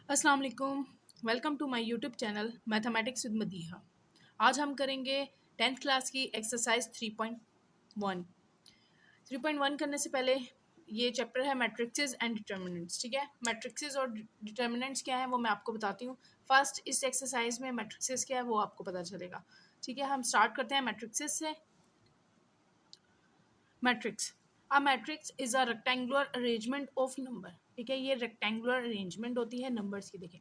अस्सलाम वालेकुम। Welcome to my YouTube channel mathematics with Madiha. आज हम करेंगे 10th क्लास की एक्सरसाइज 3.1। 3.1 करने से पहले ये चैप्टर है मैट्रिक्सेस एंड डिटर्मिनेंट्स। ठीक है, मैट्रिक्सेस और डिटर्मिनेंट्स क्या है वो मैं आपको बताती हूँ। फर्स्ट इस एक्सरसाइज में मैट्रिक्सेस क्या है वो आपको पता चलेगा। ठीक है, हम स्टार्ट करते हैं मैट्रिक्सेस से। Matrix, a matrix is a rectangular arrangement of number. ठीक है, ये रेक्टेंगुलर अरेंजमेंट होती है नंबर्स की। देखें,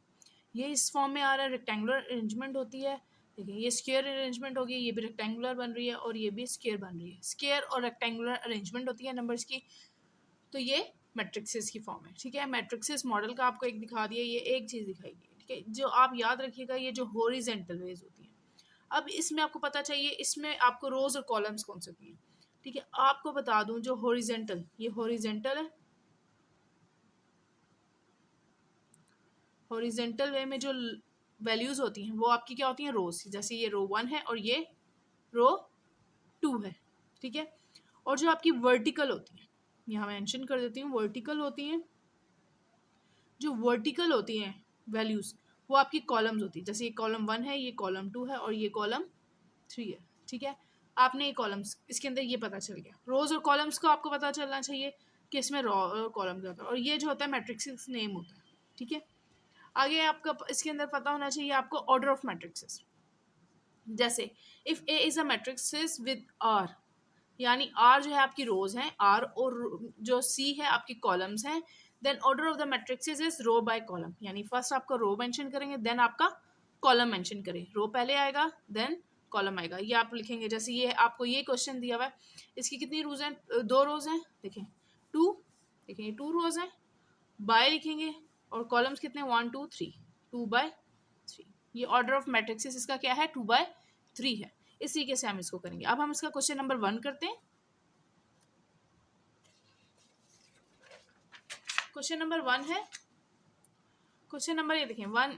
ये इस फॉर्म में आ रहा है, रेक्टेंगुलर अरेंजमेंट होती है। देखिए, ये स्क्वायर अरेंजमेंट होगी, ये भी रेक्टेंगुलर बन रही है और ये भी स्क्वायर बन रही है। स्क्वायर और रेक्टेंगुलर अरेंजमेंट होती है नंबर्स की, तो ये मैट्रिक्सेस की फॉर्म है। ठीक है, मैट्रिक्सेस मॉडल का आपको एक दिखा दिया, ये एक चीज़ दिखाई गई। ठीक है, जो आप याद रखिएगा, ये जो हॉरिजेंटल वेज होती है। अब इसमें आपको पता चाहिए इसमें आपको रोज और कॉलम्स कौन से होती हैं। ठीक है, आपको बता दूं जो हॉरिजेंटल, ये हॉरिजेंटल है। हॉरिजेंटल वे में जो वैल्यूज होती हैं वो आपकी क्या होती हैं, रोज। जैसे ये रो 1 है और ये रो 2 है। ठीक है, और जो आपकी वर्टिकल होती हैं, यहाँ मेंशन कर देती हूँ, वर्टिकल होती हैं। जो वर्टिकल होती हैं वैल्यूज वो आपकी कॉलम्स होती है। जैसे ये कॉलम 1 है, ये कॉलम 2 है और ये कॉलम 3 है। ठीक है, आपने ये कॉलम्स इसके अंदर ये पता चल गया। रोज और कॉलम्स को आपको पता चलना चाहिए कि इसमें रो और कॉलम क्या होता है, और ये जो होता है मैट्रिक्स नेम होता है। ठीक है, आगे आपका इसके अंदर पता होना चाहिए आपको ऑर्डर ऑफ मैट्रिक्सेस। जैसे if A is a matrix with R, यानी आर जो है आपकी रोज हैं, आर और जो सी है आपकी कॉलम्स हैं। Then order of the matrices is row by column, यानी फर्स्ट आपका रो मेंशन करेंगे, देन आपका कॉलम मेंशन करें। रो पहले आएगा देन कॉलम आएगा, ये आप लिखेंगे। जैसे ये आपको ये क्वेश्चन दिया हुआ है, इसकी कितनी रोज हैं, 2 रोज हैं। देखें 2, देखें ये 2 रोज हैं। बाय लिखेंगे और कॉलम्स कितने, 1 2 3, 2/3। ये ऑर्डर ऑफ मैट्रिक्सेस इसका क्या है, 2/3 है। इस तरीके से हम इसको करेंगे। अब हम इसका क्वेश्चन नंबर 1 करते हैं। क्वेश्चन नंबर 1 है, क्वेश्चन नंबर ये देखें, 1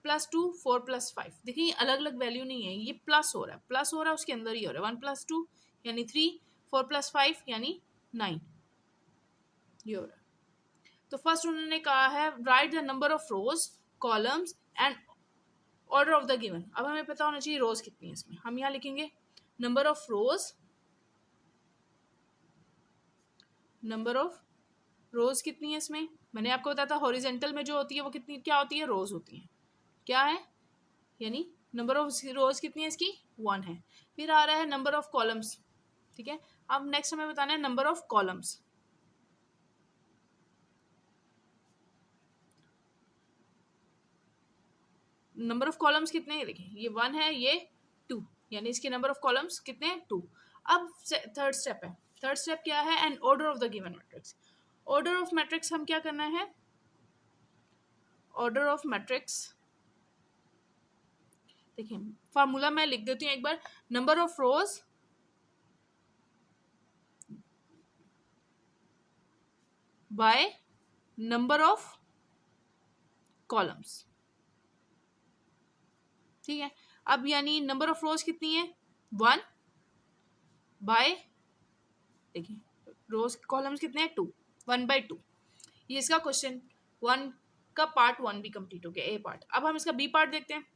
+ 2 4 + 5। देखिए ये अलग अलग वैल्यू नहीं है, ये प्लस हो रहा है, प्लस हो रहा है, उसके अंदर ही हो रहा है। 1 + 2 यानी 3, 4 + 5 यानी 9, ये हो रहा है। तो फर्स्ट उन्होंने कहा है right the number of rose, columns and order of the given. अब हमें पता होना चाहिए रोज कितनी है इसमें। हम यहाँ लिखेंगे number of rose, number of रोज कितनी है इसमें। मैंने आपको बताया था हॉरिजेंटल में जो होती है वो कितनी क्या होती है, रोज होती है। क्या है, यानी नंबर ऑफ रोज कितनी है इसकी, 1 है। फिर आ रहा है नंबर ऑफ कॉलम्स। ठीक है, अब नेक्स्ट हमें बताना है number of columns. Number of columns कितने हैं, देखिए ये 1 है, ये 2, यानी इसके नंबर ऑफ कॉलम्स कितने हैं, 2। अब थर्ड स्टेप है, थर्ड स्टेप क्या है, and order of the given matrix. Order of matrix हम क्या करना है, ऑर्डर ऑफ मैट्रिक्स देखिए फार्मूला मैं लिख देती हूँ एक बार। Number of rows by number of columns. ठीक है, अब यानी नंबर ऑफ रोज कितनी है, 1 बाय, देखिए रोज कॉलम्स कितने हैं, 2, 1/2। ये इसका क्वेश्चन 1 का पार्ट 1 भी कंप्लीट हो गया, ए पार्ट। अब हम इसका बी पार्ट देखते हैं।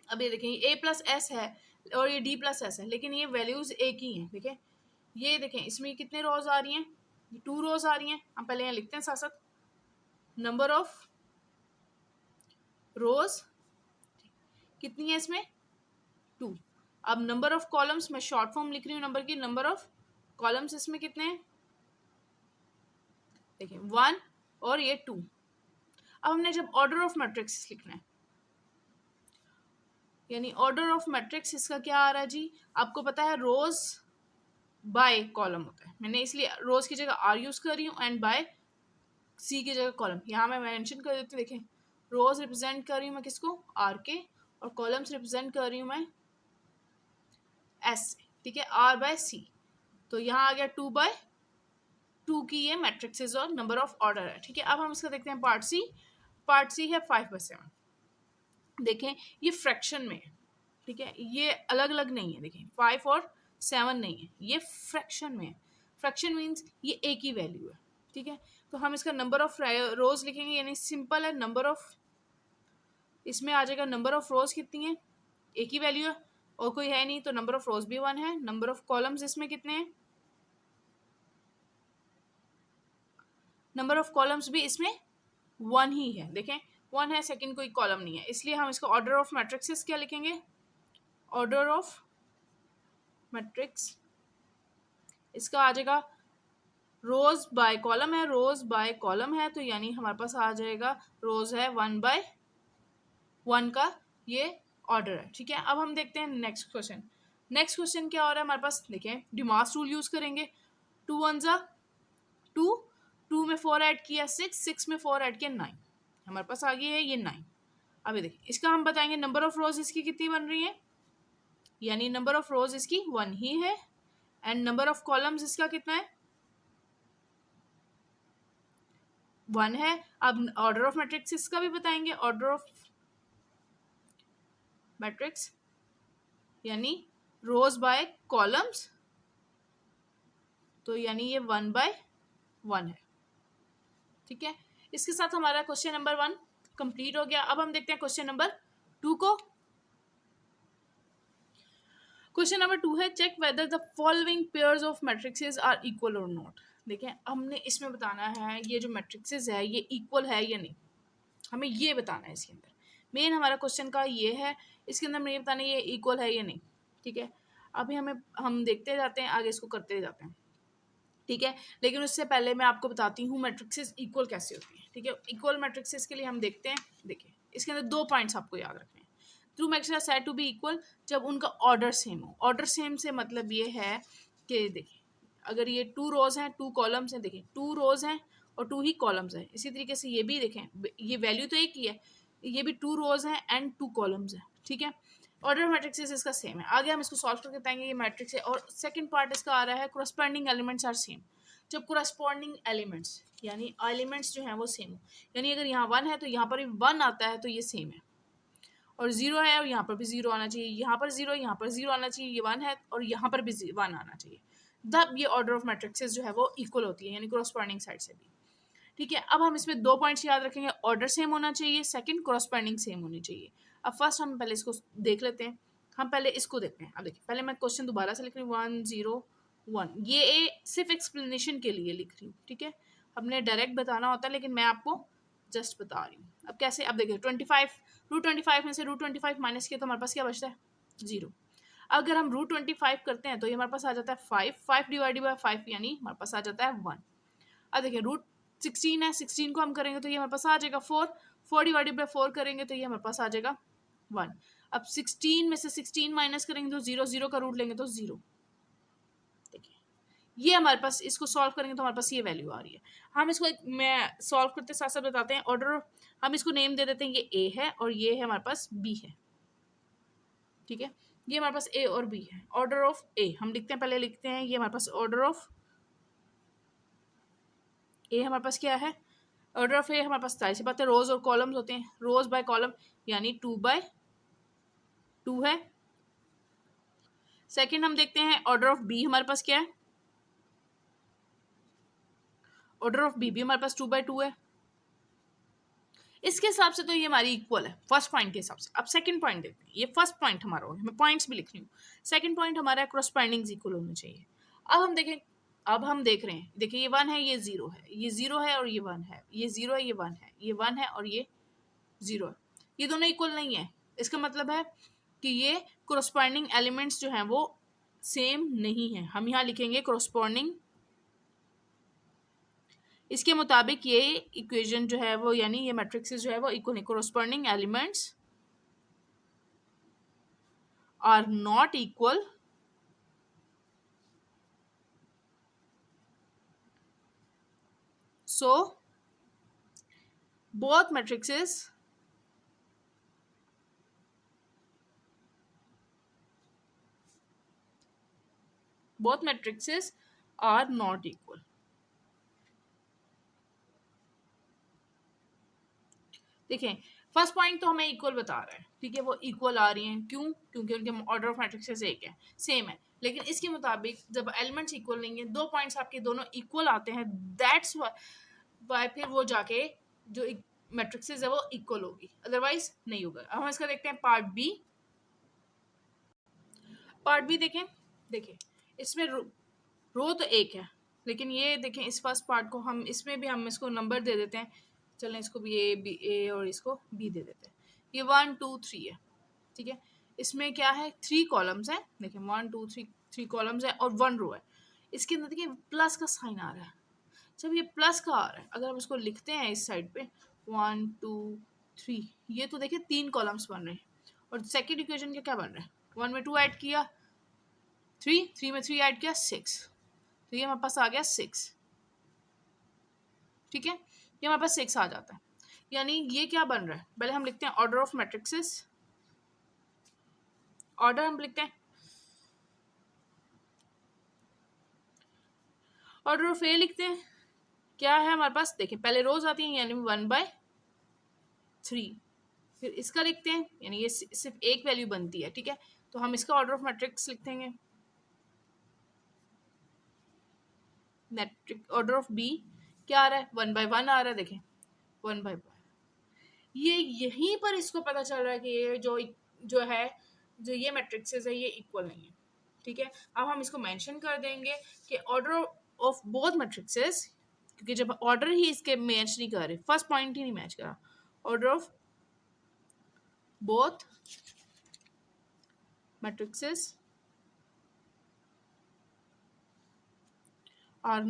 अब ये देखें, ए प्लस एस है और ये डी प्लस एस है, लेकिन ये वैल्यूज एक ही हैं। देखिए ये देखें, इसमें कितने रोज आ रही हैं, ये 2 रोज आ रही हैं। हम पहले यहाँ लिखते हैं साथ साथ, नंबर ऑफ रोज कितनी है इसमें, 2। अब नंबर ऑफ कॉलम्स, मैं शॉर्ट फॉर्म लिख रही हूँ नंबर की, नंबर ऑफ कॉलम्स इसमें कितने हैं, देखिए 1 और ये 2। अब हमने जब ऑर्डर ऑफ मैट्रिक्स लिखना है, यानी ऑर्डर ऑफ मैट्रिक्स इसका क्या आ रहा है जी, आपको पता है रोज बाय कॉलम होता है। मैंने इसलिए रोज की जगह आर यूज कर रही हूँ एंड बाय सी की जगह कॉलम। यहाँ मैं मेंशन कर देती हूँ, देखें रोज रिप्रेजेंट कर रही हूँ मैं किसको, आर के, और कॉलम्स रिप्रेजेंट कर रही हूँ मैं एस से। ठीक है, आर बाय सी, तो यहाँ आ गया 2/2 की ये मैट्रिक्सेस और नंबर ऑफ ऑर्डर है। ठीक है, अब हम इसका देखते हैं पार्ट सी। पार्ट सी है 5/7। देखें ये फ्रैक्शन में है। ठीक है, ये अलग अलग नहीं है, देखें 5 और 7 नहीं है, ये फ्रैक्शन में है। फ्रैक्शन मीन्स ये एक ही वैल्यू है। ठीक है, तो हम इसका नंबर ऑफ रोज लिखेंगे, यानी सिंपल है नंबर ऑफ इसमें आ जाएगा नंबर ऑफ रोज कितनी है, एक ही वैल्यू है और कोई है नहीं, तो नंबर ऑफ रोज भी 1 है। नंबर ऑफ कॉलम्स इसमें कितने हैं, नंबर ऑफ कॉलम्स भी इसमें 1 ही है। देखें 1 है, सेकंड कोई कॉलम नहीं है, इसलिए हम इसको ऑर्डर ऑफ मैट्रिक्सेस क्या लिखेंगे, ऑर्डर ऑफ मैट्रिक्स। इसका आ जाएगा रोज बाय कॉलम है, रोज बाय कॉलम है, तो यानी हमारे पास आ जाएगा रोज है 1/1 का ये ऑर्डर है। ठीक है, अब हम देखते हैं नेक्स्ट क्वेश्चन। नेक्स्ट क्वेश्चन क्या हो रहा है हमारे पास, देखें डिमास रूल यूज करेंगे। 2 1 2, 2 में 4 ऐड किया 6, 6 में 4 ऐड किया 9, हमारे पास आ गई है ये 9। अभी देखिए इसका हम बताएंगे नंबर ऑफ रोज इसकी कितनी बन रही है, यानी नंबर ऑफ रोज इसकी 1 ही है एंड नंबर ऑफ कॉलम्स इसका कितना है, 1 है। अब ऑर्डर ऑफ मैट्रिक्स इसका भी बताएंगे, ऑर्डर ऑफ मैट्रिक्स यानी रोज बाय कॉलम्स, तो यानी ये 1/1 है। ठीक है, इसके साथ हमारा क्वेश्चन नंबर 1 कंप्लीट हो गया। अब हम देखते हैं क्वेश्चन नंबर 2 को। क्वेश्चन नंबर 2 है check whether the following pairs of matrices are equal और नॉट। देखें हमने इसमें बताना है ये जो मैट्रिक्सेस है ये इक्वल है या नहीं, हमें ये बताना है। इसके अंदर मेन हमारा क्वेश्चन का ये है, इसके अंदर हमें ये बताना है ये इक्वल है या नहीं। ठीक है, अभी हम देखते जाते हैं आगे, इसको करते जाते हैं। ठीक है, लेकिन उससे पहले मैं आपको बताती हूँ मैट्रिक्सेस इक्वल कैसे होती है। ठीक है, इक्वल मैट्रिक्सेस के लिए हम देखते हैं, देखिए इसके अंदर 2 पॉइंट्स आपको याद रखने हैं। Two matrix are said to be equal जब उनका ऑर्डर सेम हो। ऑर्डर सेम से मतलब ये है कि देखिए अगर ये 2 रोज हैं 2 कॉलम्स हैं, देखिए 2 रोज हैं और 2 ही कॉलम्स हैं, इसी तरीके से ये भी देखें ये वैल्यू तो एक ही है, ये भी 2 रोज हैं एंड 2 कॉलम्स हैं। ठीक है, ऑर्डर ऑफ मैट्रिक्स इसका सेम है। आगे हम इसको सॉल्व करके पाएंगे ये मैट्रिक्स है। और सेकंड पार्ट इसका आ रहा है कोरस्पॉन्डिंग एलिमेंट्स आर सेम। जब कोरस्पॉन्डिंग एलिमेंट्स यानी एलिमेंट्स जो हैं वो सेम हो, यानी अगर यहाँ 1 है तो यहाँ पर भी 1 आता है तो ये सेम है, और 0 है और यहाँ पर भी 0 आना चाहिए, यहाँ पर 0 यहाँ पर 0 आना चाहिए, ये 1 है और यहाँ पर भी 1 आना चाहिए, तब ये ऑर्डर ऑफ मैट्रिक्सेस जो है वो इक्वल होती है, यानी कोरस्पॉन्डिंग साइड से भी। ठीक है, अब हम इसमें 2 पॉइंट्स याद रखेंगे, ऑर्डर सेम होना चाहिए, सेकंड कोरस्पॉन्डिंग सेम होनी चाहिए। अब फर्स्ट हम पहले इसको देख लेते हैं, हम पहले इसको देखते हैं। अब देखिए पहले मैं क्वेश्चन दोबारा से लिख रही हूँ 1 0 1, ये सिर्फ एक्सप्लेनेशन के लिए लिख रही हूँ। ठीक है, हमने डायरेक्ट बताना होता है लेकिन मैं आपको जस्ट बता रही हूँ। अब कैसे, अब देखिए 25 √25 में से √25 माइनस किया तो हमारे पास क्या बचता है 0। अगर हम √25 करते हैं तो ये हमारे पास आ जाता है 5 डिवाइडेड बाय 5 यानी हमारे पास आ जाता है 1। अब देखिए √16 है, 16 को हम करेंगे तो ये हमारे पास आ जाएगा 4 डिवाइडेड बाय 4 करेंगे तो ये हमारे पास आ जाएगा 1। अब 16 में से 16 माइनस करेंगे तो 0, 0 का रूट लेंगे तो 0। देखिए ये हमारे पास, इसको सॉल्व करेंगे तो हमारे पास ये वैल्यू आ रही है। हम इसको मैं सॉल्व करते साथ साथ बताते हैं ऑर्डर, हम इसको नेम दे देते हैं, ये ए है और ये है हमारे पास बी है। ठीक है, ये हमारे पास ए और बी है। ऑर्डर ऑफ ए हम लिखते हैं, पहले लिखते हैं ये हमारे पास ऑर्डर ऑफ ए हमारे पास क्या है, ऑर्डर ऑफ ए हमारे पास जाहिर सी बात है रोज और कॉलम्स होते हैं, रोज बाय कॉलम यानी 2/2 है। सेकंड हम देखते हैं ऑर्डर ऑफ बी हमारे पास क्या है, ऑर्डर ऑफ बी भी हमारे पास 2/2 है। इसके हिसाब से तो ये हमारी इक्वल है फर्स्ट पॉइंट के हिसाब से। अब सेकंड पॉइंट देखते हैं, ये फर्स्ट पॉइंट हमारा हो गया, मैं पॉइंट्स भी लिख रही हूँ। सेकंड पॉइंट हमारा कोरस्पॉन्डिंग इक्वल होना चाहिए। अब हम देखें, अब हम देख रहे हैं, देखिए ये 1 है ये 0 है, ये 0 है और ये 1 है, ये 0 है ये 1 है, ये 1 है और ये 0 है, ये दोनों इक्वल नहीं है। इसका मतलब है कि ये कोरस्पॉन्डिंग एलिमेंट्स जो हैं वो सेम नहीं है। हम यहाँ लिखेंगे कोरस्पॉन्डिंग, इसके मुताबिक ये इक्वेशन जो है वो यानी ये मैट्रिक्सेस जो है वो इक्वल है। Corresponding elements are not equal so both matrices are not equal। देखें फर्स्ट पॉइंट तो हमें इक्वल बता रहा है, ठीक है, वो इक्वल आ रही हैं, क्यों, क्योंकि उनके ऑर्डर ऑफ मैट्रिक्सेस एक है, सेम है। लेकिन इसके मुताबिक जब एलिमेंट्स इक्वल नहीं है, 2 पॉइंट्स आपके दोनों इक्वल आते हैं, दैट्स वाई फिर वो जाके जो मैट्रिक्सेस है वो इक्वल होगी, अदरवाइज नहीं होगा। अब हम इसका देखते हैं पार्ट बी। पार्ट बी देखें, देखिए इसमें रो तो एक है, लेकिन ये देखें इस फर्स्ट पार्ट को हम इसमें भी हम इसको नंबर दे देते हैं। चलें इसको भी ए बी, ए और इसको बी दे देते हैं। ये 1 2 3 है, ठीक है। इसमें क्या है, 3 कॉलम्स हैं, देखिए 1 2 3 3 कॉलम्स है और 1 रो है। इसके अंदर देखिए प्लस का साइन आ रहा है। जब ये प्लस का आ रहा है, अगर हम इसको लिखते हैं इस साइड पे 1 2 3, ये तो देखिए 3 कॉलम्स बन रहे हैं। और सेकेंड इक्वेशन का क्या बन रहा है, 1 में 2 ऐड किया, 3 में 3 ऐड किया 6, तो ये हमारे पास आ गया 6, ठीक है। ये हमारे पास 6 आ जाता है। यानी ये क्या बन रहा है, पहले हम लिखते हैं ऑर्डर ऑफ मैट्रिक्सेस। ऑर्डर हम लिखते हैं, ऑर्डर ऑफ ए लिखते हैं। क्या है हमारे पास, देखिए पहले रोज आती हैं यानी 1/3, फिर इसका लिखते हैं यानी ये सिर्फ एक वैल्यू बनती है, ठीक है। तो हम इसका ऑर्डर ऑफ मैट्रिक्स लिख देंगे। मैट्रिक ऑर्डर ऑफ बी क्या आ रहा है, 1/1 आ रहा है, देखें 1/1। ये यहीं पर इसको पता चल रहा है कि ये जो है, जो ये मैट्रिक्सेस है ये इक्वल नहीं है, ठीक है। अब हम इसको मेंशन कर देंगे कि ऑर्डर ऑफ बोथ मैट्रिक्सेस, क्योंकि जब ऑर्डर ही इसके मैच नहीं कर रहे, फर्स्ट पॉइंट ही नहीं मैच करा, order of both matrixes are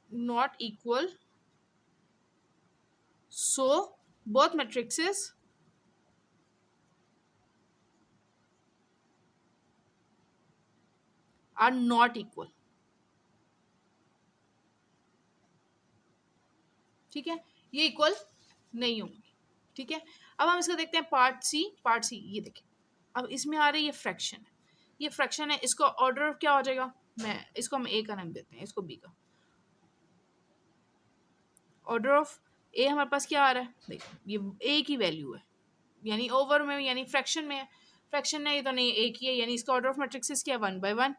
not equal, so both matrices are not equal, ठीक है। ये इक्वल नहीं होंगी, ठीक है। अब हम इसको देखते हैं पार्ट सी। पार्ट सी ये देखें, अब इसमें आ रही है ये फ्रैक्शन है, ये फ्रैक्शन है, इसको ऑर्डर क्या हो जाएगा, मैं इसको हम ए का नाम देते हैं, इसको बी का। ऑर्डर ऑफ ए हमारे पास क्या आ रहा है, देखिए ये ए की वैल्यू है, यानी ओवर में यानी फ्रैक्शन में है, फ्रैक्शन में ये तो नहीं ए की है, यानी इसका ऑर्डर ऑफ मैट्रिक्सेस क्या है, 1/1।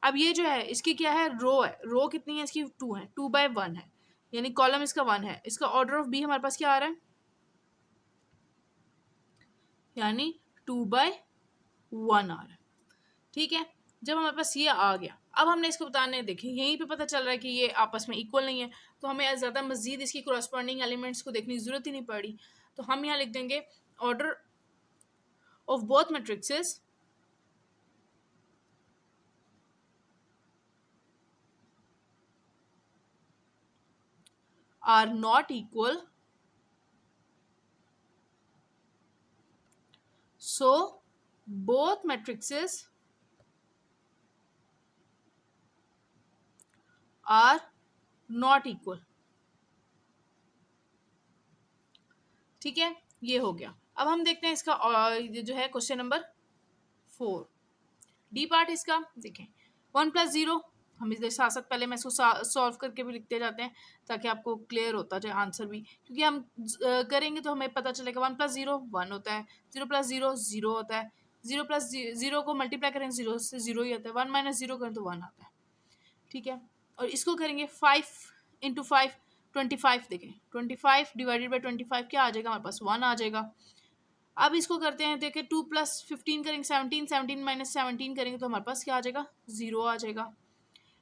अब ये जो है इसकी क्या है, रो है, रो कितनी है इसकी, 2 है, 2/1 है, यानी कॉलम इसका 1 है। इसका ऑर्डर ऑफ बी हमारे पास क्या आ रहा है, यानी 2/1 आ रहा है, ठीक है। जब हमारे पास ये आ गया, अब हमने इसको बताने देखें, यहीं पे पता चल रहा है कि ये आपस में इक्वल नहीं है, तो हमें ज़्यादा मजीद इसकी कोरस्पॉन्डिंग एलिमेंट्स को देखने की जरूरत ही नहीं पड़ी। तो हम यहाँ लिख देंगे order of both matrixes are not equal, so both matrices are not equal, ठीक है। ये हो गया। अब हम देखते हैं इसका जो है क्वेश्चन नंबर 4, डी पार्ट इसका। देखें 1+0, हम इसके साथ साथ पहले मैं इसको सॉल्व करके भी लिखते जाते हैं ताकि आपको क्लियर होता जाए आंसर भी, क्योंकि हम करेंगे तो हमें पता चलेगा 1+0 1 होता है, 0+0 0 होता है, 0+0 को मल्टीप्लाई करें 0 से 0 ही आता है, 1 - 0 करें तो 1 आता है, ठीक है। और इसको करेंगे 5 × 5 25, देखें 25 डिवाइडेड बाई 25 क्या आ जाएगा हमारे पास, 1 आ जाएगा। अब इसको करते हैं, देखें 2 + 15 करेंगे 17, 17 - 17 करेंगे तो हमारे पास क्या आ जाएगा, 0 आ जाएगा।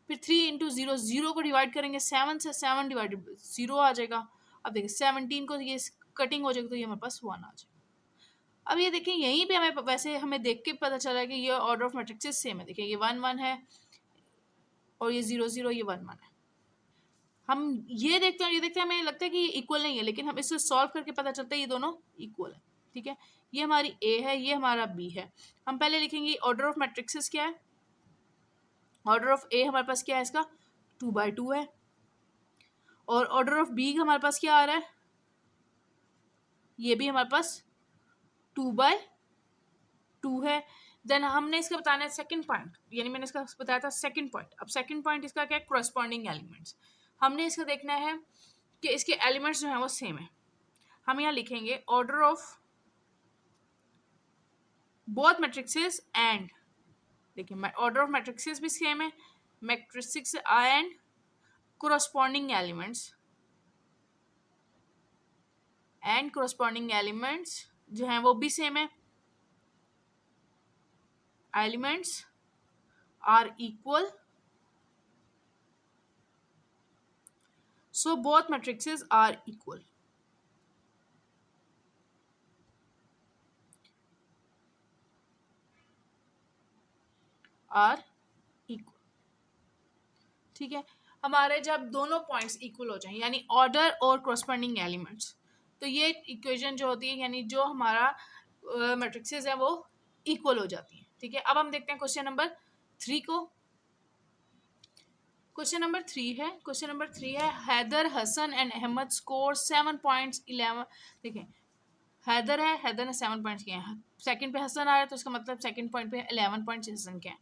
फिर 3 × 0, 0 को डिवाइड करेंगे 7 से, 7 डिवाइडेड 0 आ जाएगा। अब देखिए 17 को ये कटिंग हो जाएगी तो ये हमारे पास 1 आ जाएगा। अब ये देखें यहीं पे हमें वैसे हमें देख के पता चला है कि ये ऑर्डर ऑफ मैट्रिक्सेस सेम है। देखिए ये 1 1 है और ये 0 0, ये 1 1 है। हम ये देखते हैं, ये देखते हैं हमें लगता है कि ये इक्वल नहीं है, लेकिन हम इससे सॉल्व करके पता चलता है ये दोनों इक्वल है, ठीक है। ये हमारी ए है, ये हमारा बी है। हम पहले लिखेंगे ऑर्डर ऑफ मैट्रिक्सेस क्या है, ऑर्डर ऑफ ए हमारे पास क्या है इसका 2/2 है, और ऑर्डर ऑफ बी का हमारे पास क्या आ रहा है, ये भी हमारे पास 2/2 है। देन हमने इसका बताना है सेकंड पॉइंट, यानी मैंने इसका बताया था सेकंड पॉइंट। अब सेकंड पॉइंट इसका क्या है, कोरस्पॉन्डिंग एलिमेंट्स। हमने इसका देखना है कि इसके एलिमेंट्स जो हैं वो सेम है। हम यहाँ लिखेंगे order of both matrices and, देखिए ऑर्डर ऑफ मैट्रिक्सेस भी सेम है, मैट्रिक्स एंड कोरस्पॉन्डिंग एलिमेंट्स जो हैं वो भी सेम है, elements are equal, so both matrices are equal. ठीक है, हमारे जब दोनों पॉइंट्स इक्वल हो जाएं यानी ऑर्डर और कोरस्पॉन्डिंग एलिमेंट्स, तो ये इक्वेशन जो होती है यानी जो हमारा मैट्रिक्सेस है वो इक्वल हो जाती है। ठीक है, अब हम देखते हैं क्वेश्चन नंबर 3 को। क्वेश्चन नंबर 3 है हैदर हसन एंड अहमद स्कोर 7.11। देखिए हैदर ने 7 पॉइंट्स किए हैं, सेकंड पे हसन आ रहा है तो इसका मतलब सेकंड पॉइंट पे 11 पॉइंट्स हसन के हैं,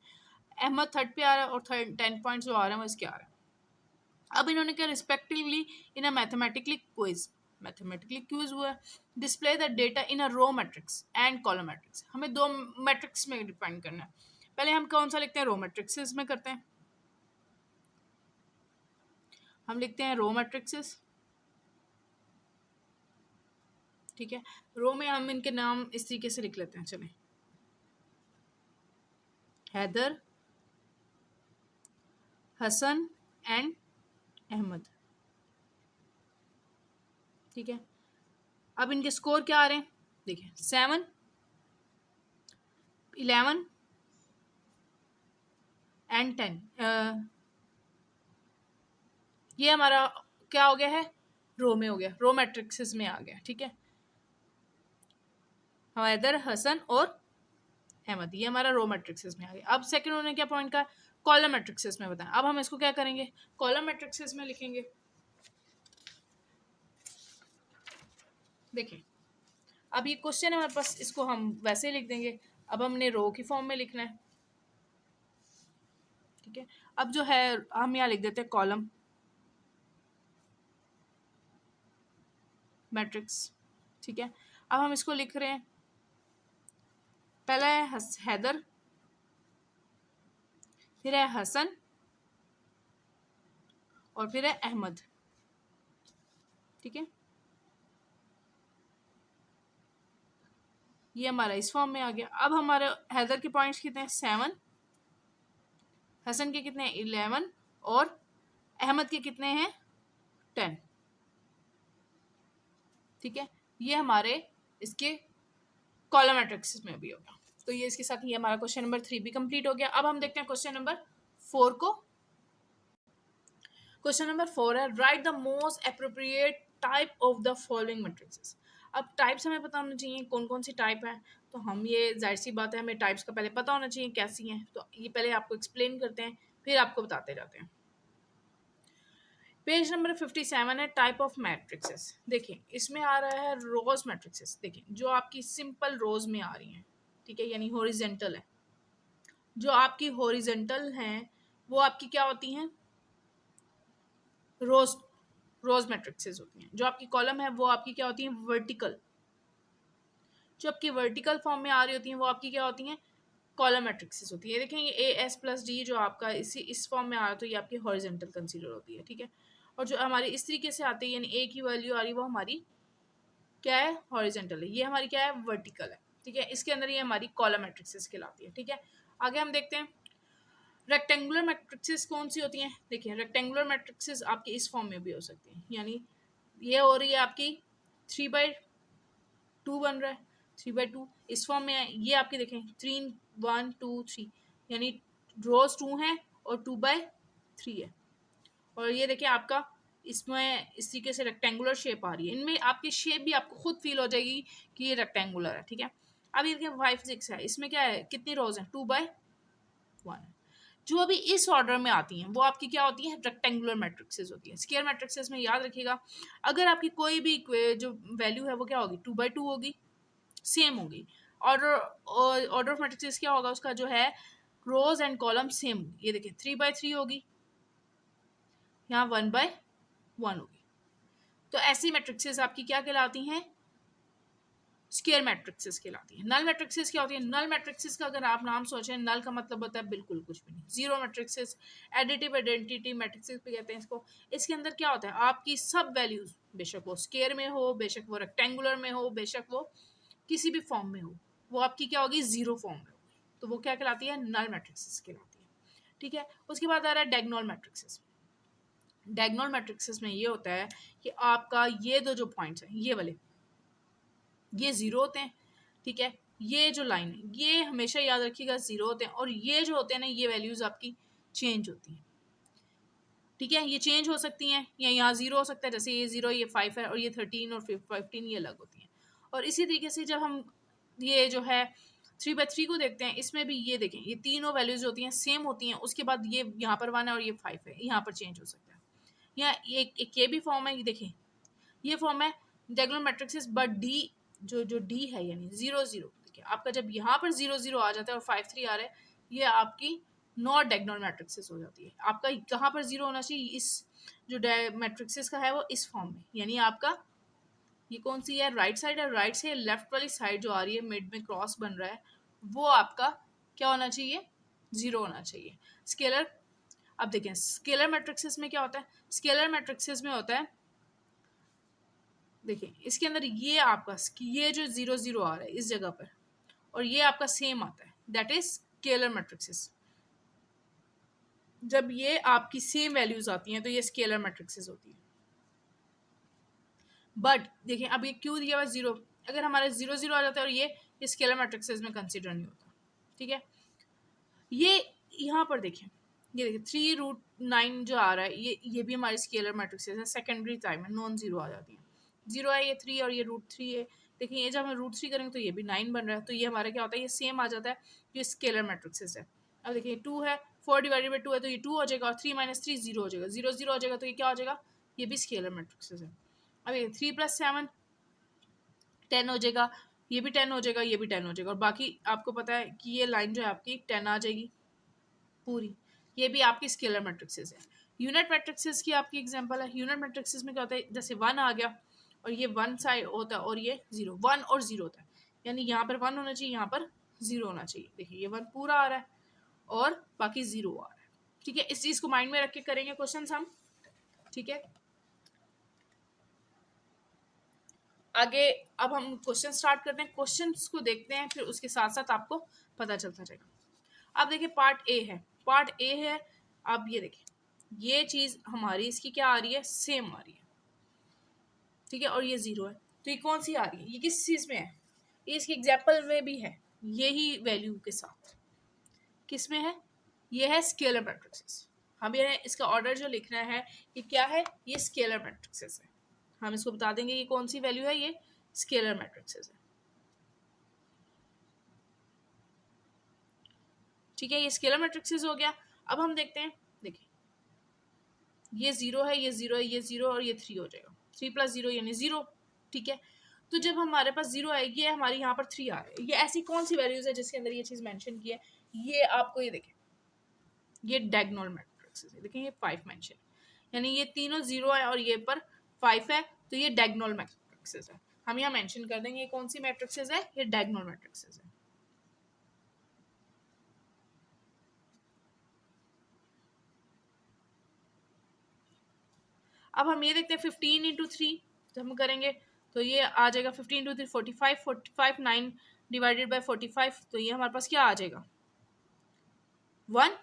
अहमद थर्ड पे आ रहा है और 10 पॉइंट्स जो आ रहे हैं वो इसके आ रहे हैं। अब इन्होंने क्या रिस्पेक्टिवली इन अ मैथमेटिकली क्यूज हुआ display the data in a row matrix and column matrix. हमें दो मैट्रिक्स में डिफाइन करना है। पहले हम कौन सा लिखते हैं, रो मैट्रिक्सेस में करते हैं। हम लिखते हैं रो मैट्रिक्सेस। ठीक है, रो में हम इनके नाम इस तरीके से लिख लेते हैं, चलें हैदर हसन एंड अहमद। ठीक है, अब इनके स्कोर क्या आ रहे हैं, देखिए 7, 11 एंड 10। ये हमारा क्या हो गया है, रो में हो गया, रो मैट्रिक्सेस में आ गया। ठीक है, हैदर हसन और अहमद ये हमारा रो मैट्रिक्सेस में आ गया। अब सेकंड उन्होंने क्या पॉइंट का, कॉलम मैट्रिक्सेस में बताया। अब हम इसको क्या करेंगे, कॉलम मैट्रिक्सेस में लिखेंगे। देखिए अब ये क्वेश्चन है हमारे पास, इसको हम वैसे ही लिख देंगे। अब हमने रो की फॉर्म में लिखना है। ठीक है, अब जो है हम यहाँ लिख देते हैं कॉलम मैट्रिक्स। ठीक है, अब हम इसको लिख रहे हैं, पहला है हैदर, फिर है हसन और फिर है अहमद। ठीक है, ये हमारा इस फॉर्म में आ गया। अब हमारे हैदर के पॉइंट्स कितने हैं, 7, हसन के कितने हैं 11 और अहमद के कितने हैं 10। ठीक है, ये हमारे इसके कॉलम मैट्रिक्स में भी होगा। तो ये इसके साथ ही हमारा क्वेश्चन नंबर 3 भी कंप्लीट हो गया। अब हम देखते हैं क्वेश्चन नंबर 4 को। क्वेश्चन नंबर 4 है right the most appropriate type of the following matrixes. अब टाइप्स हमें पता होना चाहिए कौन कौन सी टाइप है, तो हम ये जाहिर सी बात है हमें टाइप्स का पहले पता होना चाहिए कैसी हैं, तो ये पहले आपको एक्सप्लेन करते हैं फिर आपको बताते जाते हैं। पेज नंबर 57 है टाइप ऑफ मैट्रिक्सेस। देखिए इसमें आ रहा है रोज मैट्रिक्सेस। देखिए जो आपकी सिंपल रोज में आ रही हैं, ठीक है, यानी हॉरिजेंटल है, जो आपकी हॉरिजेंटल हैं वो आपकी क्या होती हैं, रोज मैट्रिक्सेस होती हैं। जो आपकी कॉलम है वो आपकी क्या होती हैं, वर्टिकल। जो आपकी वर्टिकल फॉर्म में आ रही होती हैं वो आपकी क्या होती हैं, कॉलम मैट्रिक्सेस होती है। देखेंगे ए एस प्लस डी जो आपका इस फॉर्म में आ रहा है तो ये आपकी हॉरिजेंटल कंसीडर होती है। ठीक है, और जो हमारी इस तरीके से आती है यानी ए की वैल्यू आ रही है वो हमारी क्या है, हॉरिजेंटल है, ये हमारी क्या है, वर्टिकल है। ठीक है, इसके अंदर ये हमारी कॉलम मैट्रिक्सेस कहलाती है। ठीक है, आगे हम देखते हैं रेक्टेंगुलर मैट्रिक्सेस कौन सी होती हैं। देखिए रेक्टेंगुलर मैट्रिक्सेस आपकी इस फॉर्म में भी हो सकती हैं, यानी ये हो रही है आपकी 3/2 बन रहा है, 3/2 इस फॉर्म में है। ये आपकी देखें 3 1 2 3 यानी रोज 2 है और 2/3 है। और ये देखिए आपका इसमें इस तरीके से रेक्टेंगुलर शेप आ रही है। इनमें आपकी शेप भी आपको खुद फील हो जाएगी कि ये रेक्टेंगुलर है। ठीक है, अब ये देखिए 5 6 है, इसमें क्या है, कितनी रोज हैं, 2/1। जो अभी इस ऑर्डर में आती हैं वो आपकी क्या होती है, रेक्टेंगुलर मैट्रिक्सेस होती हैं। स्क्वायर मैट्रिक्सेस में याद रखिएगा अगर आपकी कोई भी जो वैल्यू है वो क्या होगी, 2/2 होगी, सेम होगी। ऑर्डर ऑफ मैट्रिक्सेस क्या होगा उसका, जो है रोज एंड कॉलम सेम। ये देखिए 3/3 होगी, यहाँ 1/1 होगी। तो ऐसी मैट्रिक्सेस आपकी क्या कहलाती हैं, स्क्वायर मैट्रिक्सेस कहलाती है। नल मैट्रिक्सेस क्या होती है? नल मैट्रिक्सेस का अगर आप नाम सोचें, नल का मतलब होता है बिल्कुल कुछ भी नहीं। Zero matrixes, additive identity matrixes भी कहते हैं इसको। इसके अंदर क्या होता है? आपकी सब वैल्यूज, बेशक वो स्क्वायर में हो, बेशक वो रेक्टेंगुलर में हो, बेशक वो किसी भी फॉर्म में हो, वो आपकी क्या होगी? जीरो फॉर्म में होगी। तो वो क्या कहलाती है? नल मैट्रिक्सेस कहलाती है। ठीक है, उसके बाद आ रहा है डायगोनल मैट्रिक्सेस। डायगोनल मैट्रिक्सेस में ये होता है कि आपका ये दो जो पॉइंट्स हैं, ये वाले, ये जीरो होते हैं। ठीक है, ये जो लाइन है ये हमेशा याद रखिएगा जीरो होते हैं, और ये जो होते हैं ना, ये वैल्यूज आपकी चेंज होती हैं। ठीक है, ये चेंज हो सकती हैं, या यहाँ जीरो हो सकता है, जैसे ये जीरो, ये 5 है, और ये 13 और 15 ये अलग होती हैं। और इसी तरीके से जब हम ये जो है 3/3 को देखते हैं, इसमें भी ये देखें, ये तीनों वैल्यूज होती हैं, सेम होती हैं। उसके बाद ये यहाँ पर 1 है और ये 5 है, यहाँ पर चेंज हो सकता है। या एक ये भी फॉर्म है, ये देखें, ये फॉर्म है डायगोनल मैट्रिक्सेस, बट डी जो डी है, यानी 0 0, देखिए आपका जब यहाँ पर 0 0 आ जाता है और 5 3 आ रहा है, ये आपकी नॉट डायगोनल मैट्रिक्सेस हो जाती है। आपका कहाँ पर जीरो होना चाहिए? इस जो मैट्रिक्सेस का है वो इस फॉर्म में, यानी आपका ये कौन सी है? राइट साइड है। राइट से लेफ्ट वाली साइड जो आ रही है, मिड में क्रॉस बन रहा है, वो आपका क्या होना चाहिए? जीरो होना चाहिए। स्केलर, अब देखें स्केलर मैट्रिक्सेस में क्या होता है? स्केलर मैट्रिक्सेस में होता है, देखिए इसके अंदर ये आपका ये जो 0 0 आ रहा है इस जगह पर, और ये आपका सेम आता है, दैट इज स्केलर मैट्रिक्सेस। जब ये आपकी सेम वैल्यूज आती हैं तो ये स्केलर मैट्रिक्सेस होती है। बट देखिए अब ये क्यों दिया हुआ जीरो? अगर हमारा 0 0 आ जाता है और ये स्केलर मैट्रिक्सेस में कंसिडर नहीं होता। ठीक है, ये यहाँ पर देखें, ये देखिए 3√9 जो आ रहा है, ये भी हमारी स्केलर मैट्रिक्सेस है। सेकेंडरी टाइम में नॉन जीरो आ जाती है। जीरो है, ये 3 और ये √3 है। देखिए ये जब हम √3 करेंगे तो ये भी 9 बन रहा है, तो ये हमारा क्या होता है? ये सेम आ जाता है, ये स्केलर मैट्रिक्सेस है। अब देखिए 2 है, 4/2 है, तो ये 2 हो जाएगा, और 3 - 3 0 हो जाएगा, 0 0 हो जाएगा, तो ये क्या हो जाएगा? ये भी स्केलर मैट्रिक्सेस है। अब ये 3 + 7 10 हो जाएगा, ये भी 10 हो जाएगा, ये भी 10 हो जाएगा, और बाकी आपको पता है कि ये लाइन जो है आपकी 10 आ जाएगी पूरी। ये भी आपकी स्केलर मैट्रिक्सेस है। यूनिट मैट्रिक्सेस की आपकी एग्जांपल है। यूनिट मैट्रिक्सेस में क्या होता है? जैसे 1 आ गया और ये 1 साइड होता है, और ये 0, 1 और 0 होता है, यानी यहाँ पर 1 होना चाहिए, यहाँ पर 0 होना चाहिए। देखिए ये 1 पूरा आ रहा है और बाकी 0 आ रहा है। ठीक है, इस चीज को माइंड में रख के करेंगे क्वेश्चन हम। ठीक है, आगे अब हम क्वेश्चन स्टार्ट करते हैं। क्वेश्चंस को देखते हैं, फिर उसके साथ साथ आपको पता चलता जाएगा। अब देखिए पार्ट ए है, पार्ट ए है। अब ये देखिए ये चीज हमारी इसकी क्या आ रही है? सेम आ रही है। ठीक है, और ये 0 है, तो ये कौन सी आ रही है? ये किस चीज में है? ये इसके एग्जाम्पल में भी है, यही वैल्यू के साथ। किस में है? ये है स्केलर मैट्रिक्सेस। हम ये इसका ऑर्डर जो लिखना है, ये क्या है? ये स्केलर मैट्रिक्सेस है। हम इसको बता देंगे ये कौन सी वैल्यू है, ये स्केलर मैट्रिक्सेस है। ठीक है, ये स्केलर मैट्रिक्सेस हो गया। अब हम देखते हैं, देखिए ये 0 है, ये 0 है, ये 0 और ये 3 हो जाएगा, 3 + 0 यानी 0। ठीक है, तो जब हमारे पास 0 है, ये हमारे यहाँ पर 3 आ रहा है, ये ऐसी कौन सी वैल्यूज है जिसके अंदर ये चीज मेंशन की है? ये आपको ये देखें, ये डायगोनल मैट्रिक्सेस है। देखिए ये 5 मेंशन, यानी ये तीनों 0 है और ये पर 5 है, तो ये डायगोनल मैट्रिक्सेस है। हम यहाँ मेंशन कर देंगे ये कौन सी मैट्रिक्सेस है? ये डायगोनल मैट्रिक्सेस है। अब हम ये देखते हैं 15 × 3 जब हम करेंगे तो ये आ जाएगा 15 × 3 45, 45 9 / 45, तो ये हमारे पास क्या आ जाएगा? 1।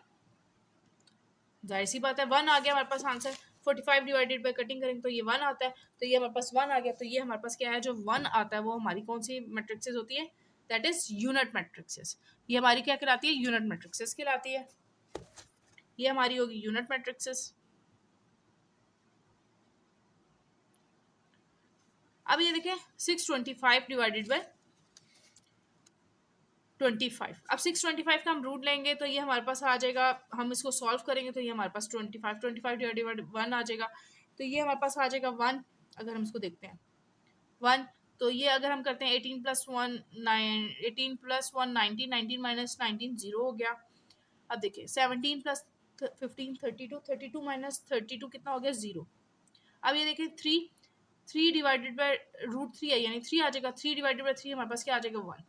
जाहिर सी बात है 1 आ गया हमारे पास आंसर। 45 डिवाइडेड बाय कटिंग करेंगे तो ये 1 आता है, तो ये हमारे पास 1 आ गया। तो ये हमारे पास क्या है? जो 1 आता है वो हमारी कौन सी मैट्रिक्सेस होती है? That is unit matrixes. ये हमारी क्या कहलाती है? यूनिट मैट्रिक्सेस कहलाती है। ये हमारी होगी यूनिट मैट्रिक्सेस। अब ये देखें 625 डिवाइडेड बाय 25। अब 625 का हम रूट लेंगे तो ये हमारे पास आ जाएगा, हम इसको सॉल्व करेंगे तो ये हमारे पास 25 डिवाइडेड 1 आ जाएगा, तो ये हमारे पास आ जाएगा 1। अगर हम इसको देखते हैं 1, तो ये अगर हम करते हैं 18 + 1 9, 18 + 1 19, 19 - 19 0 हो गया। अब देखिए 17 + 15 32, 32 - 32 कितना हो गया? 0। अब ये देखिए 3 3 डिवाइडेड बाय √3 है यानी 3 आ जाएगा, 3 डिवाइडेड बाय 3 हमारे पास क्या आ जाएगा 1।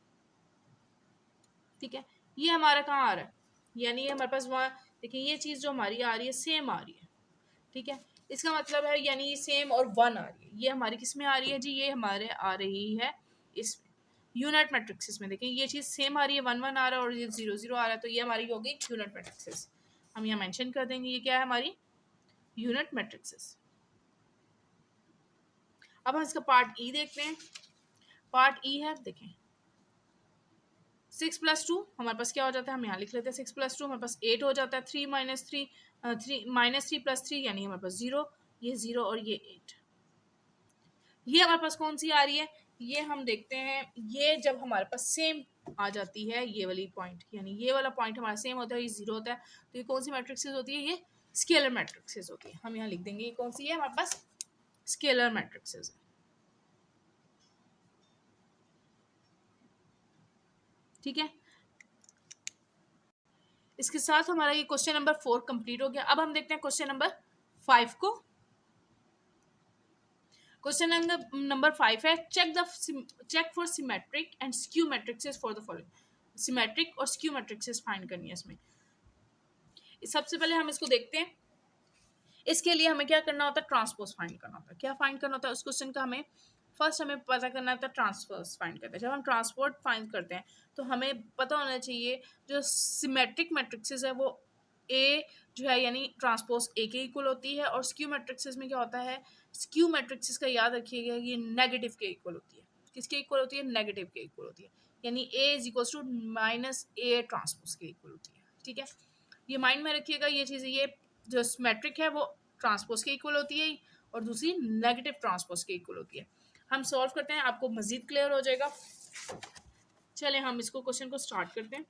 ठीक है, ये हमारा कहाँ आ रहा है, यानी ये हमारे पास वहाँ, देखिए ये चीज़ जो हमारी आ रही है सेम आ रही है। ठीक है, इसका मतलब है यानी ये सेम और 1 आ रही है, ये हमारी किस में आ रही है जी, ये हमारे आ रही है इस यूनिट मैट्रिक्सेस में। देखिए ये चीज़ सेम आ रही है, 1 1 आ रहा है और ये 0 0 आ रहा है, तो ये हमारी होगी यूनिट मैट्रिक्सेस। हम यहाँ मेंशन कर देंगे ये क्या है हमारी यूनिट मैट्रिक्सेस। अब हम इसका पार्ट ई देखते हैं। पार्ट ई है, देखें 6 + 2 हमारे पास क्या हो जाता है, हम यहाँ लिख लेते हैं 6 + 2 हमारे पास 8 हो जाता है। 3 - 3 -3 + 3 यानी हमारे पास 0, ये 0 और ये 8। ये हमारे पास कौन सी आ रही है, ये हम देखते हैं, ये जब हमारे पास सेम आ जाती है ये वाली पॉइंट, यानी ये वाला पॉइंट हमारा सेम होता है, ये 0 होता है, तो ये कौन सी मैट्रिक्सेस होती है, ये स्केलर मैट्रिक्सेस होती है। हम यहाँ लिख देंगे ये कौन सी है हमारे पास स्केलर मैट्रिक्सेस है। ठीक है, इसके साथ हमारा ये क्वेश्चन नंबर 4 कंप्लीट हो गया। अब हम देखते हैं क्वेश्चन नंबर 5 को। क्वेश्चन नंबर 5 है, check for symmetric and skew matrices for the following. Symmetric और स्क्यू मैट्रिक्सेस फाइंड करनी है इसमें। सबसे पहले हम इसको देखते हैं। इसके लिए हमें क्या करना होता है, ट्रांसपोज फाइंड करना होता है। क्या फाइंड करना होता है उस क्वेश्चन का, हमें फर्स्ट हमें पता करना होता है ट्रांसपोज फाइंड करते हैं। जब हम ट्रांसपोर्ट फाइंड करते हैं तो हमें पता होना चाहिए जो सिमेट्रिक मैट्रिक्सेस है वो ए जो है यानी ट्रांसपोज ए के इक्वल होती है, और स्क्यू मैट्रिक्सेस में क्या होता है, स्क्यू मैट्रिक्सेस का याद रखिएगा ये नेगेटिव के इक्वल होती है। किसके इक्वल होती है, नेगेटिव के इक्वल होती है, यानी A is equal to -a transpose के इक्वल होती है। ठीक है, ये माइंड में रखिएगा ये चीज़। ये जो सिमेट्रिक है वो ट्रांसपोज के इक्वल होती है और दूसरी नेगेटिव ट्रांसपोज के इक्वल होती है। हम सॉल्व करते हैं, आपको मजीद क्लियर हो जाएगा। चलें हम इसको क्वेश्चन को स्टार्ट करते हैं।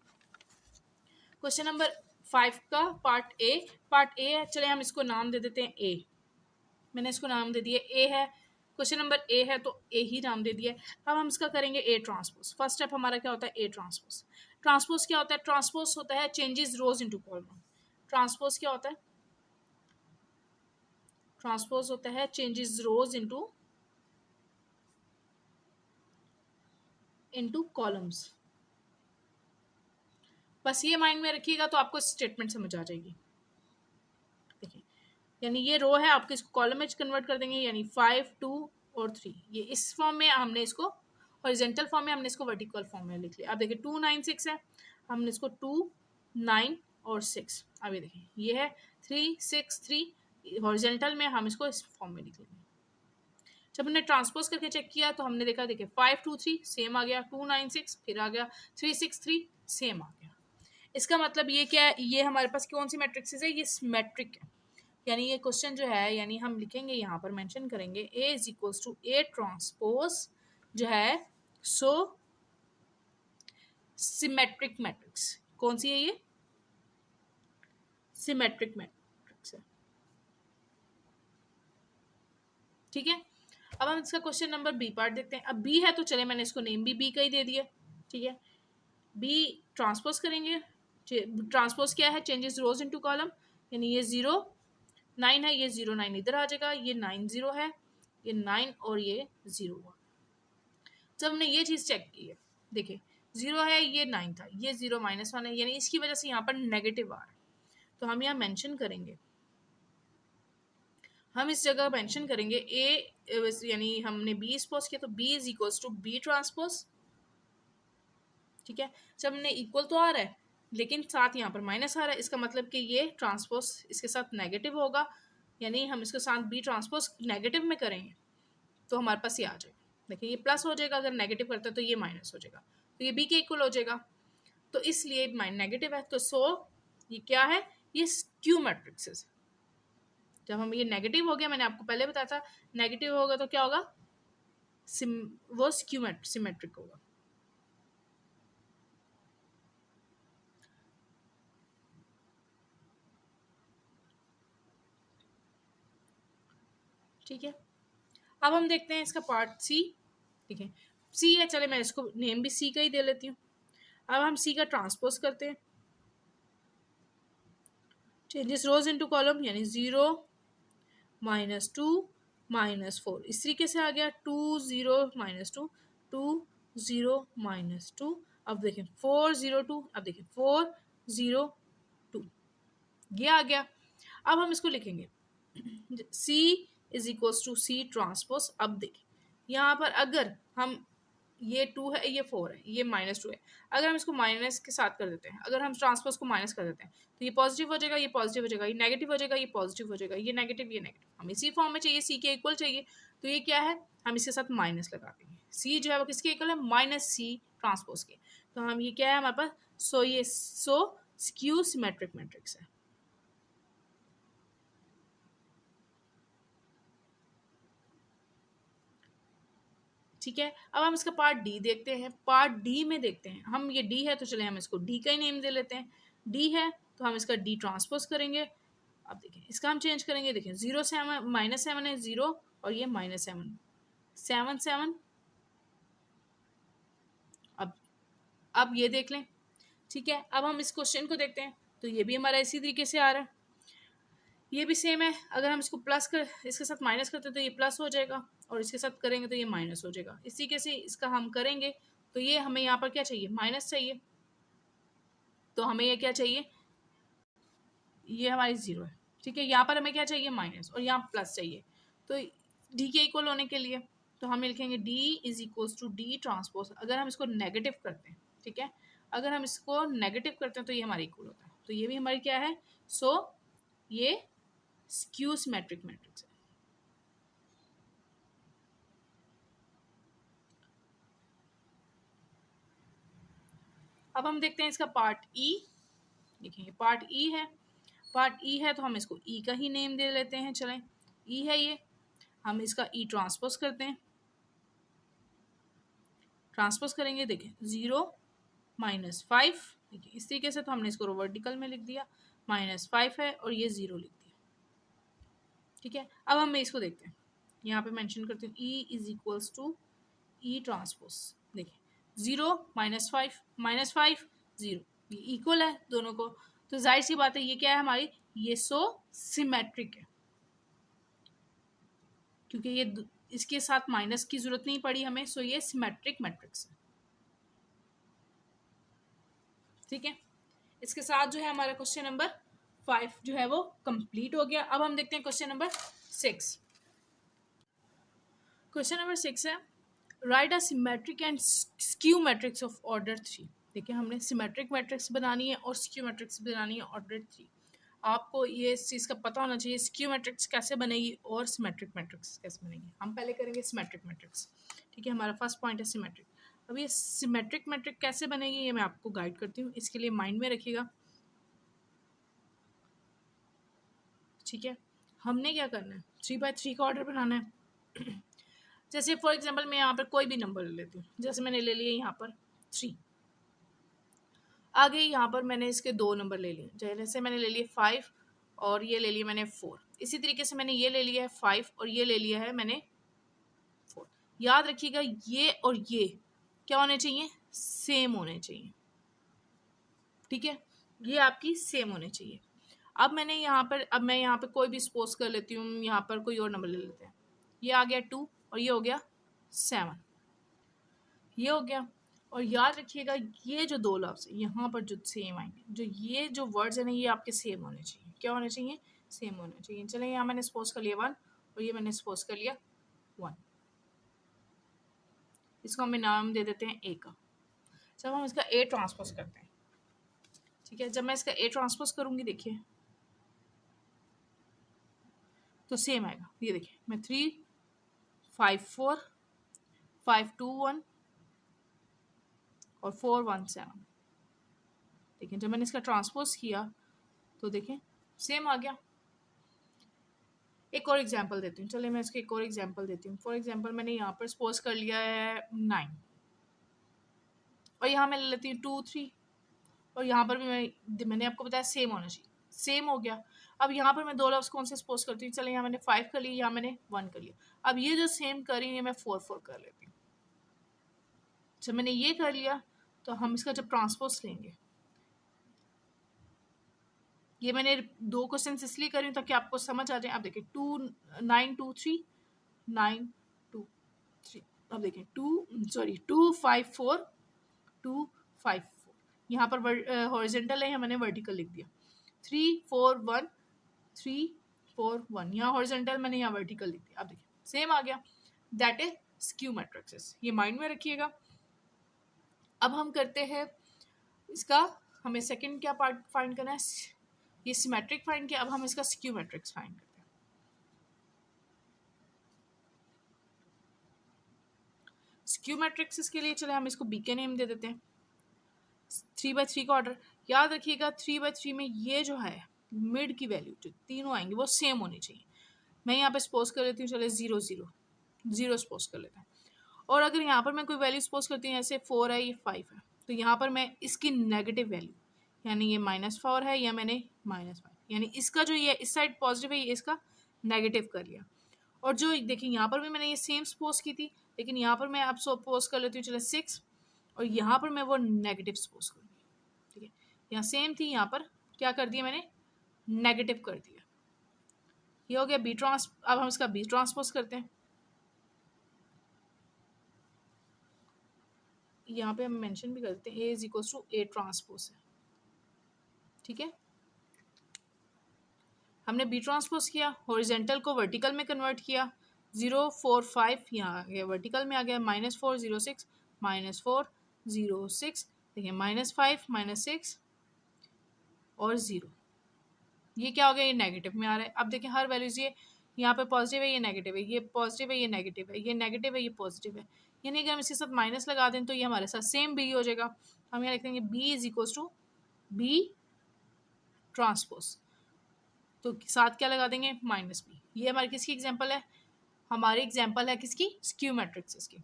क्वेश्चन नंबर 5 का पार्ट ए है। चले हम इसको नाम दे देते हैं ए। मैंने इसको नाम दे दिया ए है, क्वेश्चन नंबर ए है तो ए ही नाम दे दिया। अब हम इसका करेंगे ए ट्रांसपोज। फर्स्ट स्टेप हमारा क्या होता है, ए ट्रांसपोज। ट्रांसपोज क्या होता है, ट्रांसपोज होता है चेंजेस रोज इनटू कॉलम। ट्रांसपोज क्या होता है, ट्रांसपोज होता है चेंजेस रोज इनटू कॉलम्स। बस ये माइंड में रखिएगा तो आपको स्टेटमेंट समझ आ जाएगी। देखिए यानी ये रो है, आपको इसको कॉलम में कन्वर्ट कर देंगे, यानी 5 2 और 3, ये इस फॉर्म में हमने इसको हॉरिजॉन्टल फॉर्म में, हमने इसको वर्टिकल फॉर्म में लिख लिया। अब देखिए 2 9 6 है, हमने इसको 2 9 और 6, अब ये देखिए ये है 3 6 3, हॉरिजॉन्टल में हम इसको इस फॉर्म में लिख लेंगे। जब हमने ट्रांसपोज करके चेक किया तो हमने देखा, देखिए 5 2 3 सेम आ गया, 2 9 6 फिर आ गया, 3 6 3 सेम आ गया। इसका मतलब ये क्या है, ये हमारे पास कौन सी मैट्रिक्सेस है, ये सिमेट्रिक है। यानी ये क्वेश्चन जो है, यानी हम लिखेंगे यहाँ पर मेंशन करेंगे A is equals to A transpose जो है सो सिमेट्रिक मैट्रिक्स। कौन सी है ये, सिमेट्रिक मैट्रिक्स है। ठीक है, अब हम इसका क्वेश्चन नंबर बी पार्ट देखते हैं। अब बी है तो चले मैंने इसको नेम भी बी का ही दे दिया। ठीक है, बी ट्रांसपोज करेंगे। ट्रांसपोज क्या है, चेंजेस रोज इनटू कॉलम, यानी ये 0 9 है, ये 0 9 इधर आ जाएगा, ये 9 0 है, ये 9 और ये 0 हुआ। जब हमने ये चीज़ चेक की है, देखिए 0 है, ये 9 था, ये 0 -1 है, यानी इसकी वजह से यहाँ पर नेगेटिव आ रहा है। तो हम यहाँ मेंशन करेंगे, हम इस जगह मेंशन करेंगे ए, यानी हमने बी सपोज किया तो B is equals to B transpose. ठीक है, जब हमने इक्वल तो आ रहा है लेकिन साथ यहाँ पर माइनस आ रहा है, इसका मतलब कि ये ट्रांसपोज इसके साथ नेगेटिव होगा, यानी हम इसके साथ बी ट्रांसपोज नेगेटिव में करेंगे तो हमारे पास ये आ जाएगा। देखिए ये प्लस हो जाएगा, अगर नेगेटिव करते हैं तो ये माइनस हो जाएगा, तो ये बी के इक्वल हो जाएगा, तो इसलिए नेगेटिव है, तो सो ये क्या है, ये स्क्यू मैट्रिक्सेस। जब हम ये नेगेटिव हो गया, मैंने आपको पहले बताया था नेगेटिव होगा तो क्या होगा, वो स्क्यू सिमेट्रिक होगा। ठीक है, अब हम देखते हैं इसका पार्ट सी। ठीक है, सी है, चले मैं इसको नेम भी सी का ही दे लेती हूँ। अब हम सी का ट्रांसपोज करते हैं, चेंजेस रोज इनटू कॉलम, यानी 0 -2 -4। इस तरीके से आ गया 2 0 -2 2 0 -2। अब देखें 4 0 2, अब देखें 4 0 2, ये आ गया। अब हम इसको लिखेंगे C is equals to C transpose. अब देखिए यहाँ पर अगर हम ये 2 है, ये 4 है, ये -2 है, अगर हम इसको माइनस के साथ कर देते हैं, अगर हम ट्रांसपोज को माइनस कर देते हैं तो ये पॉजिटिव हो जाएगा, ये पॉजिटिव हो जाएगा, ये नेगेटिव हो जाएगा, ये पॉजिटिव हो जाएगा, ये नेगेटिव, ये नेगेटिव। हम इसी फॉर्म में चाहिए, C के इक्वल चाहिए, तो ये क्या है, हम इसके साथ माइनस लगा देंगे। C जो है वो किसके इक्वल है, -C ट्रांसपोज के। तो हम ये क्या है हमारे पास, ये स्क्यू सिमेट्रिक मैट्रिक्स है। ठीक है, अब हम इसका पार्ट डी देखते हैं। पार्ट डी में देखते हैं, हम ये डी है तो चले हम इसको डी का ही नेम दे लेते हैं। डी है तो हम इसका डी ट्रांसपोज करेंगे। अब देखिए इसका हम चेंज करेंगे, देखिए 0 7 -7 है 0, और ये -7 7 7। अब ये देख लें। ठीक है, अब हम इस क्वेश्चन को देखते हैं, तो ये भी हमारा इसी तरीके से आ रहा है, ये भी सेम है। अगर हम इसको प्लस कर इसके साथ माइनस करते हैं तो ये प्लस हो जाएगा, और इसके साथ करेंगे तो ये माइनस हो जाएगा। इस तरीके से इसका हम करेंगे, तो ये हमें यहाँ पर क्या चाहिए, माइनस चाहिए, तो हमें ये क्या चाहिए, ये हमारी 0 है। ठीक है, यहाँ पर हमें क्या चाहिए, माइनस, और यहाँ प्लस चाहिए। तो डी के इक्वल होने के लिए तो हम लिखेंगे D is equals to D transpose. अगर हम इसको नेगेटिव करते हैं, ठीक है, अगर हम इसको नेगेटिव करते हैं तो ये हमारे इक्वल होता है, तो ये भी हमारी क्या है, ये स्क्यू सिमेट्रिक मैट्रिक्स है। अब हम देखते हैं इसका पार्ट ई। देखिए पार्ट ई है, पार्ट ई है तो हम इसको ई का ही नेम दे लेते हैं। चलें, ई है ये, हम इसका ई ट्रांसपोज करते हैं। ट्रांसपोज करेंगे, देखिए 0 -5, देखिए इस तरीके से, तो हमने इसको वर्टिकल में लिख दिया, -5 है और ये 0 लिख दिया। ठीक है, अब हम इसको देखते हैं, यहाँ पे मेंशन करते हैं E is equals to E transpose. देखिए 0 -5 -5 0, ये इक्वल है दोनों को, तो जाहिर सी बात है ये क्या है हमारी, ये सिमेट्रिक है, क्योंकि ये इसके साथ माइनस की जरूरत नहीं पड़ी हमें, ये सिमेट्रिक मैट्रिक्स है। ठीक है, इसके साथ जो है हमारा क्वेश्चन नंबर 5 जो है वो कंप्लीट हो गया। अब हम देखते हैं क्वेश्चन नंबर 6। क्वेश्चन नंबर 6 है, right a symmetric and skew matrix of order 3। देखिए हमने सिमेट्रिक मैट्रिक्स बनानी है और स्क्यू मैट्रिक्स बनानी है ऑर्डर 3। आपको ये इस चीज़ का पता होना चाहिए स्क्यू मैट्रिक्स कैसे बनेगी और सिमेट्रिक मैट्रिक्स कैसे बनेगी। हम पहले करेंगे सिमेट्रिक मैट्रिक्स। ठीक है, हमारा फर्स्ट पॉइंट है सिमेट्रिक। अब ये सिमेट्रिक मैट्रिक कैसे बनेगी ये मैं आपको गाइड करती हूँ, इसके लिए माइंड में रखिएगा। ठीक है, हमने क्या करना है, 3x3 का ऑर्डर बनाना है। जैसे फॉर एग्जांपल मैं यहाँ पर कोई भी नंबर ले लेती हूँ, जैसे मैंने ले लिया यहाँ पर 3। आगे यहाँ पर मैंने इसके 2 नंबर ले लिए, जैसे मैंने ले लिए 5 और ये ले लिया मैंने 4। इसी तरीके से मैंने ये ले लिया है 5 और ये ले लिया है मैंने 4। याद रखिएगा ये और ये क्या होने चाहिए, सेम होने चाहिए। ठीक है, ये आपकी सेम होने चाहिए। अब मैं यहाँ पर कोई भी सपोज कर लेती हूँ, यहाँ पर कोई और नंबर ले लेते हैं। ये आ गया 2 और ये हो गया 7, ये हो गया। और याद रखिएगा ये जो 2 लफ्ज़ यहाँ पर जो सेम आएंगे, जो ये जो वर्ड्स है ना, ये आपके सेम होने चाहिए। क्या होने चाहिए, सेम होने चाहिए। चलें, यहाँ मैंने सपोज कर लिया 1 और ये मैंने सपोज कर लिया 1। इसको हमें नाम दे देते हैं ए का। जब हम इसका ए ट्रांसपोज करते हैं, ठीक है, जब मैं इसका ए ट्रांसपोज करूँगी देखिए तो सेम आएगा। ये देखिए मैं 3 5 4 5 2 1 और 4 1 7। देखिए जब मैंने इसका ट्रांसपोज किया तो देखें सेम आ गया। एक और एग्जांपल देती हूँ, चलिए मैं इसके एक और एग्जांपल देती हूँ। फॉर एग्जांपल मैंने यहाँ पर सपोज कर लिया है 9 और यहाँ मैं ले लेती हूँ 2 3 और यहाँ पर भी मैंने आपको बताया सेम होना चाहिए, सेम हो गया। अब यहाँ पर मैं 2 लफ्ज़ कौन से सपोज करती हूँ, चलिए यहाँ मैंने 5 कर लिया, यहाँ मैंने 1 कर लिया। अब ये जो सेम कर रही है मैं 4 4 कर लेती हूँ। जब मैंने ये कर लिया तो हम इसका जब ट्रांसपोज लेंगे, ये मैंने 2 क्वेश्चन इसलिए कर रही हूँ ताकि आपको समझ आ जाए। अब देखिए 2 9 2 3 9 2 3। अब देखें 2 5 4 2 5 4। यहाँ पर हॉरिजेंटल है, यहाँ मैंने वर्टिकल लिख दिया। 3 4 1 3 4 1, यहाँ हॉरिजेंटल मैंने यहाँ वर्टिकल लिख दिया। अब देखिए सेम आ गया, दैट इज स्क्यू मैट्रिक्सेस, ये माइंड में रखिएगा। अब हम करते हैं इसका, हमें सेकंड क्या पार्ट फाइंड करना है, ये सिमेट्रिक फाइंड किया, अब हम इसका स्क्यू मैट्रिक्स फाइंड करते हैं। स्क्यू मैट्रिक्स के लिए चले हम इसको बी के नेम दे देते हैं। 3/3 का ऑर्डर याद रखिएगा, 3/3 में ये जो है मिड की वैल्यू जो तीनों आएंगे वो सेम होनी चाहिए। मैं यहाँ पे सपोज कर लेती हूँ, चले 0 0 0 सपोज कर लेते हैं। और अगर यहाँ पर मैं कोई वैल्यू सपोज करती हूँ, जैसे 4 है, ये 5 है, तो यहाँ पर मैं इसकी नेगेटिव वैल्यू, यानी ये -4 है या मैंने -5, यानी इसका जो ये इस साइड पॉजिटिव है, ये इसका नेगेटिव कर लिया। और जो देखिए यहाँ पर भी मैंने ये सेम सपोज की थी, लेकिन यहाँ पर मैं अब सपोज कर लेती हूँ चले 6, और यहाँ पर मैं वो नेगेटिव सपोज करूँगी। ठीक है, यहाँ सेम थी, यहाँ पर क्या कर दिया मैंने, नेगेटिव कर दिया। ये हो गया बी ट्रांस। अब हम इसका बी ट्रांसपोज करते हैं। यहाँ पे हम मेंशन भी करते हैं, A is equal to A transpose है। ठीक है, हमने बी ट्रांसपोज किया, हॉरिजेंटल को वर्टिकल में कन्वर्ट किया। 0 4 5 यहाँ आ गया, वर्टिकल में आ गया। -4 0 6 -4 0 6, देखिए -5 -6 और 0, ये क्या हो गया, ये नेगेटिव में आ रहा है। अब देखिए हर वैल्यूज, ये यहाँ पे पॉजिटिव है, ये नेगेटिव है, ये पॉजिटिव है, ये नेगेटिव है, ये नेगेटिव है, ये पॉजिटिव है, यानी अगर हम इसके साथ माइनस लगा दें तो ये हमारे साथ सेम बी हो जाएगा। हम यहाँ लिख देंगे B is equal to B transpose, तो साथ क्या लगा देंगे, -b। ये हमारी किसकी एग्जांपल है, हमारी एग्जांपल है किसकी, स्क्यू मैट्रिक्स की।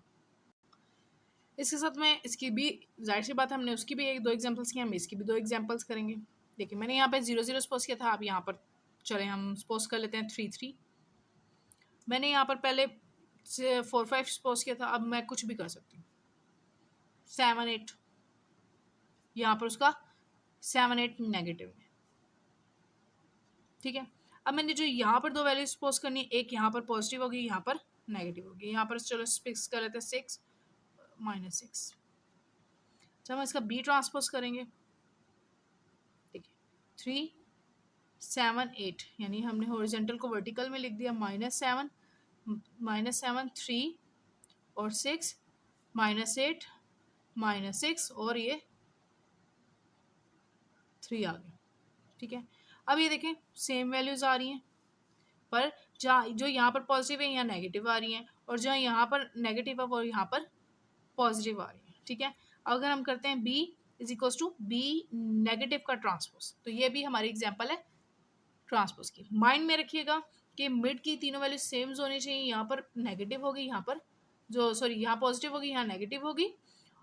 इसके साथ में इसकी भी जाहिर सी बात है, हमने उसकी भी 1 2 एग्जांपल्स किए, हम इसकी भी 2 एग्जांपल्स करेंगे। देखिए मैंने यहाँ पे 0 0 सपोज किया था, अब यहाँ पर चले हम सपोज कर लेते हैं 3 3। मैंने यहाँ पर पहले 4 5 सपोज किया था, अब मैं कुछ भी कर सकती हूँ। 7 8, यहाँ पर उसका 7 8 नेगेटिव है। ठीक है, अब मैंने जो यहाँ पर 2 वैल्यू सपोज करनी है, एक यहाँ पर पॉजिटिव होगी, यहाँ पर नेगेटिव होगी। यहाँ पर चलो फिक्स कर लेते हैं 6 -6। जब हम इसका बी ट्रांसपोज करेंगे, देखिए 3 7 8, यानी हमने हॉरिजॉन्टल को वर्टिकल में लिख दिया। -7 3 और 6 -8 -6 और ये 3 आ गया। ठीक है, अब ये देखें सेम वैल्यूज आ रही हैं, पर जहाँ जो यहाँ पर पॉजिटिव है यहाँ नेगेटिव आ रही हैं, और जहाँ यहाँ पर नेगेटिव है वो यहाँ पर पॉजिटिव आ रही है। ठीक है, अगर हम करते हैं b is equal to B negative का ट्रांसपोज, तो ये भी हमारी एग्जांपल है ट्रांसपोज की। माइंड में रखिएगा कि मिड की तीनों वैल्यू सेम होनी चाहिए। यहाँ पर नेगेटिव होगी, यहाँ पर जो सॉरी यहाँ पॉजिटिव होगी, यहाँ नेगेटिव होगी,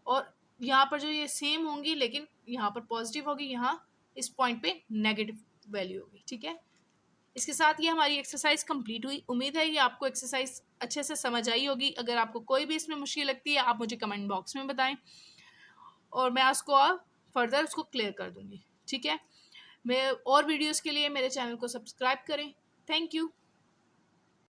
और यहाँ पर जो ये सेम होंगी लेकिन यहाँ पर पॉजिटिव होगी, यहाँ इस पॉइंट पे नेगेटिव वैल्यू होगी। ठीक है, इसके साथ ये हमारी एक्सरसाइज कंप्लीट हुई। उम्मीद है कि आपको एक्सरसाइज अच्छे से समझ आई होगी। अगर आपको कोई भी इसमें मुश्किल लगती है, आप मुझे कमेंट बॉक्स में बताएं और मैं उसको फर्दर उसको क्लियर कर दूंगी। ठीक है, मैं और वीडियोस के लिए मेरे चैनल को सब्सक्राइब करें। Thank you.